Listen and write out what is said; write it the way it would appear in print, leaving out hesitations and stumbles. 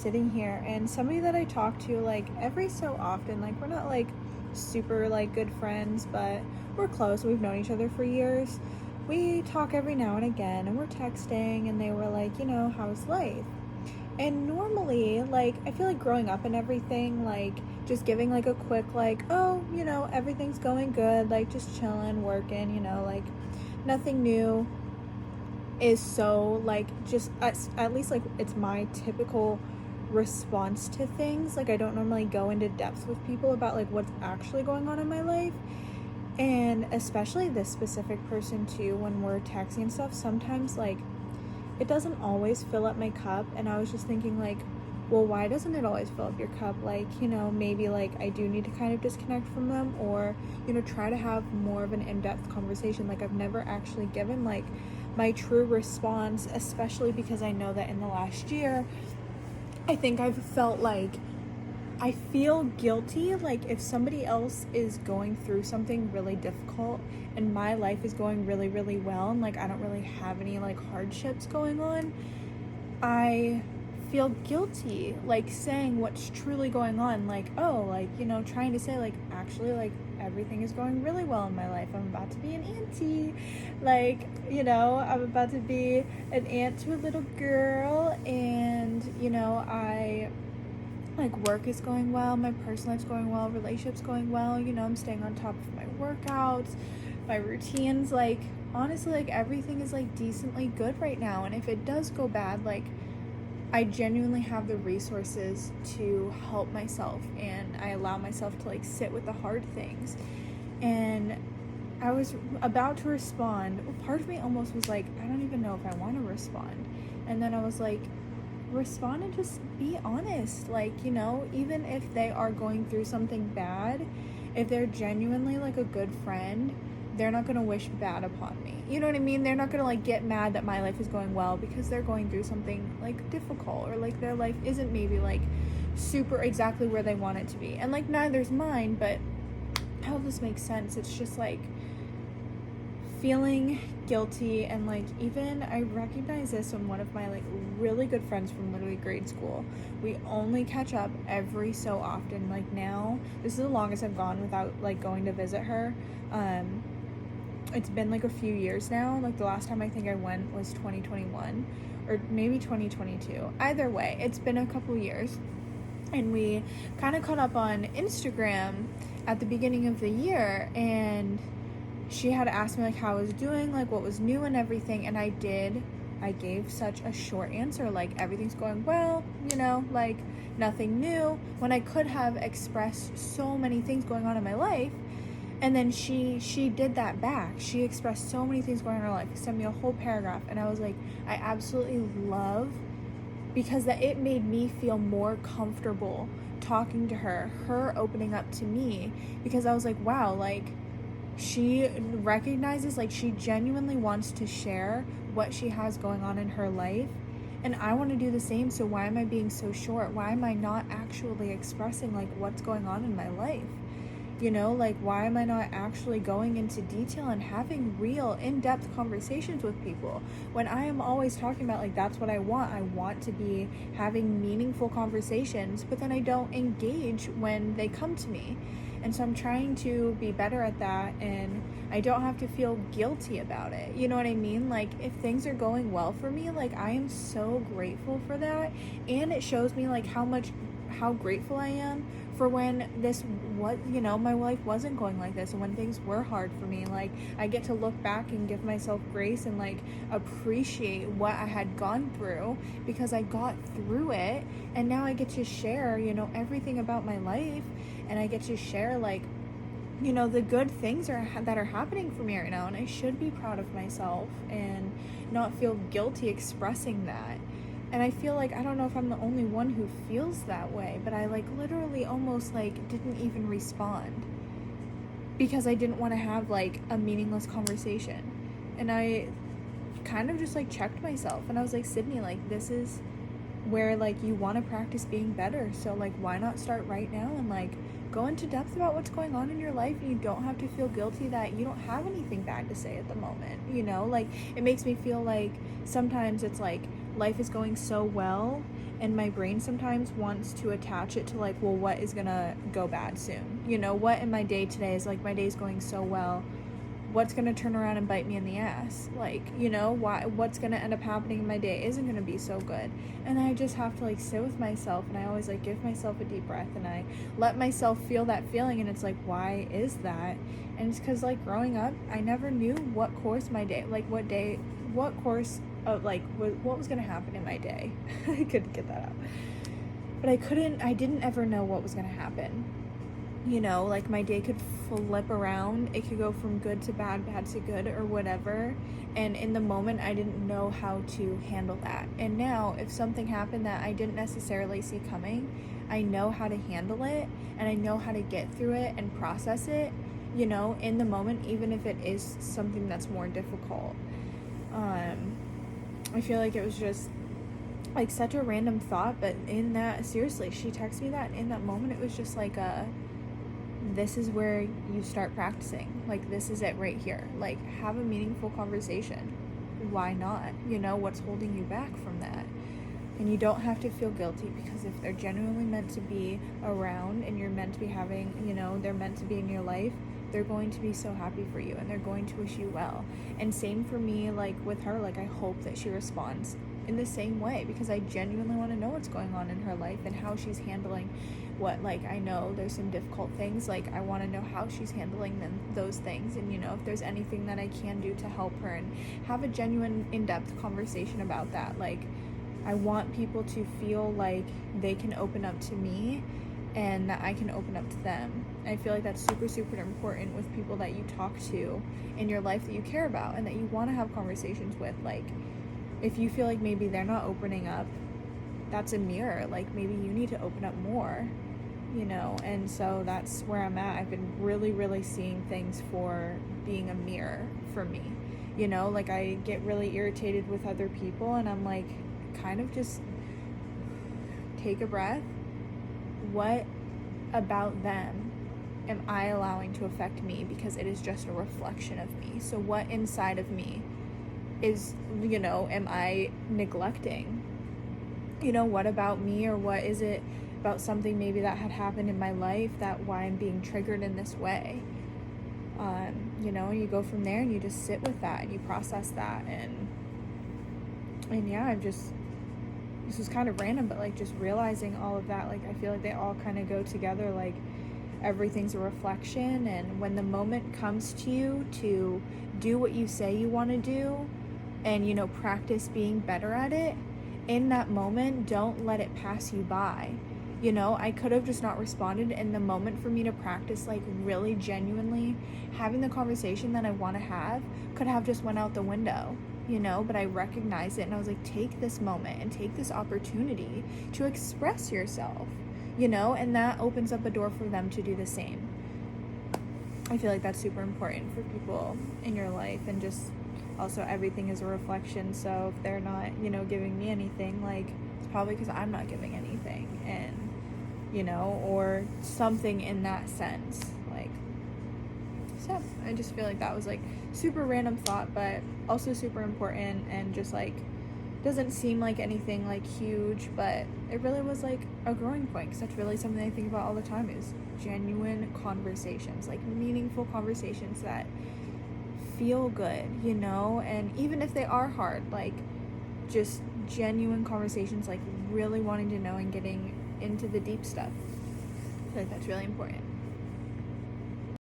sitting here and somebody that I talk to like every so often, like we're not like super like good friends, but we're close. We've known each other for years. We talk every now and again and we're texting and they were like, how's life? And normally, like, I feel like growing up and everything, like, just giving like a quick, like, oh, everything's going good, like, just chilling, working, like, nothing new is so, like, just at least, like, it's my typical response to things. Like, I don't normally go into depth with people about, like, what's actually going on in my life. And especially this specific person, too, when we're texting and stuff, sometimes, like, it doesn't always fill up my cup. And I was just thinking, like, well, why doesn't it always fill up your cup? Like, maybe like I do need to kind of disconnect from them, or try to have more of an in-depth conversation. Like, I've never actually given like my true response, especially because I know that in the last year I think I've felt like I feel guilty, like if somebody else is going through something really difficult and my life is going really, really well, and like I don't really have any like hardships going on, I feel guilty, like saying what's truly going on, like, oh, like, trying to say, like, actually, like, everything is going really well in my life. I'm about to be an auntie, like, I'm about to be an aunt to a little girl, and, I, like, work is going well, my personal life's going well, relationships going well, I'm staying on top of my workouts, my routines, like, honestly, like, everything is, like, decently good right now. And if it does go bad, like, I genuinely have the resources to help myself, and I allow myself to, like, sit with the hard things. And I was about to respond. Part of me almost was like, I don't even know if I want to respond. And then I was like, respond and just be honest. Like, even if they are going through something bad, if they're genuinely like a good friend, they're not going to wish bad upon me. You know what I mean? They're not going to like get mad that my life is going well because they're going through something like difficult, or like their life isn't maybe like super exactly where they want it to be. And like neither's mine, but I hope this makes sense. It's just like feeling guilty, and like even I recognize this when one of my like really good friends from literally grade school, we only catch up every so often. Like now, this is the longest I've gone without like going to visit her. It's been like a few years now. Like the last time I think I went was 2021 or maybe 2022. Either way, it's been a couple years. And we kind of caught up on Instagram at the beginning of the year, and she had asked me like how I was doing, like what was new and everything, and I gave such a short answer, like everything's going well, like nothing new, when I could have expressed so many things going on in my life. And then she did that back. She expressed so many things going on in her life, sent me a whole paragraph, and I was like, I absolutely love, because that it made me feel more comfortable talking to her opening up to me, because I was like, wow, like she recognizes, like she genuinely wants to share what she has going on in her life, and I want to do the same. So why am I being so short? Why am I not actually expressing like what's going on in my life? Like why am I not actually going into detail and having real in-depth conversations with people, when I am always talking about like that's what I want to be having meaningful conversations, but then I don't engage when they come to me. And so I'm trying to be better at that, and I don't have to feel guilty about it. You know what I mean? Like if things are going well for me, like I am so grateful for that, and it shows me like how grateful I am for when my life wasn't going like this, and when things were hard for me. Like I get to look back and give myself grace and like appreciate what I had gone through, because I got through it, and now I get to share everything about my life, and I get to share like the good things that are happening for me right now, and I should be proud of myself and not feel guilty expressing that. And I feel like, I don't know if I'm the only one who feels that way, but I like literally almost like didn't even respond because I didn't want to have like a meaningless conversation. And I kind of just like checked myself, and I was like, Sydney, like this is where like you want to practice being better, so like why not start right now and like go into depth about what's going on in your life, and you don't have to feel guilty that you don't have anything bad to say at the moment. Like it makes me feel like sometimes it's like life is going so well and my brain sometimes wants to attach it to like, well, what is gonna go bad soon? You know, what in my day today is like, my day's going so well, what's gonna turn around and bite me in the ass? Like, you know, what's gonna end up happening in my day isn't gonna be so good. And I just have to like sit with myself, and I always like give myself a deep breath, and I let myself feel that feeling, and it's like, why is that? And it's because like growing up, I never knew what course my day, like what course of like what was gonna happen in my day. I couldn't get that out, but I didn't ever know what was gonna happen. You know, like my day could flip around, it could go from good to bad, bad to good, or whatever, and in the moment I didn't know how to handle that. And now if something happened that I didn't necessarily see coming, I know how to handle it, and I know how to get through it and process it, you know, in the moment, even if it is something that's more difficult. I feel like it was just like such a random thought, but in that, seriously, she texted me that, and in that moment it was just like this is where you start practicing. Like, this is it right here. Like, have a meaningful conversation. Why not? You know, what's holding you back from that? And you don't have to feel guilty, because if they're genuinely meant to be around and you're meant to be having, you know, they're meant to be in your life, they're going to be so happy for you, and they're going to wish you well. And same for me, like with her, like I hope that she responds in the same way, because I genuinely want to know what's going on in her life and how she's handling what, like, I know there's some difficult things, like I want to know how she's handling those things, and you know, if there's anything that I can do to help her, and have a genuine in-depth conversation about that. Like, I want people to feel like they can open up to me and that I can open up to them. I feel like that's super, super important with people that you talk to in your life that you care about and that you want to have conversations with. Like, if you feel like maybe they're not opening up, that's a mirror. Like, maybe you need to open up more, you know? And so that's where I'm at. I've been really, really seeing things for being a mirror for me. You know, like I get really irritated with other people, and I'm like, kind of just take a breath. What about them am I allowing to affect me, because it is just a reflection of me? So what inside of me is, you know, am I neglecting? You know, what about me, or what is it about something maybe that had happened in my life that why I'm being triggered in this way? You know, and you go from there and you just sit with that and you process that, and yeah, this was kind of random, but like just realizing all of that, like I feel like they all kind of go together. Like, everything's a reflection, and when the moment comes to you to do what you say you want to do, and you know, practice being better at it, in that moment, don't let it pass you by. You know, I could have just not responded, in the moment for me to practice like really genuinely having the conversation that I want to have could have just went out the window, you know, but I recognized it, and I was like, take this moment and take this opportunity to express yourself, you know, and that opens up a door for them to do the same. I feel like that's super important for people in your life, and just also everything is a reflection. So if they're not, you know, giving me anything, like it's probably because I'm not giving anything, and you know, or something in that sense. Like, so I just feel like that was like super random thought, but also super important, and just like doesn't seem like anything like huge, but it really was like a growing point, because that's really something I think about all the time, is genuine conversations, like meaningful conversations that feel good, you know, and even if they are hard, like just genuine conversations, like really wanting to know and getting into the deep stuff. I feel like that's really important.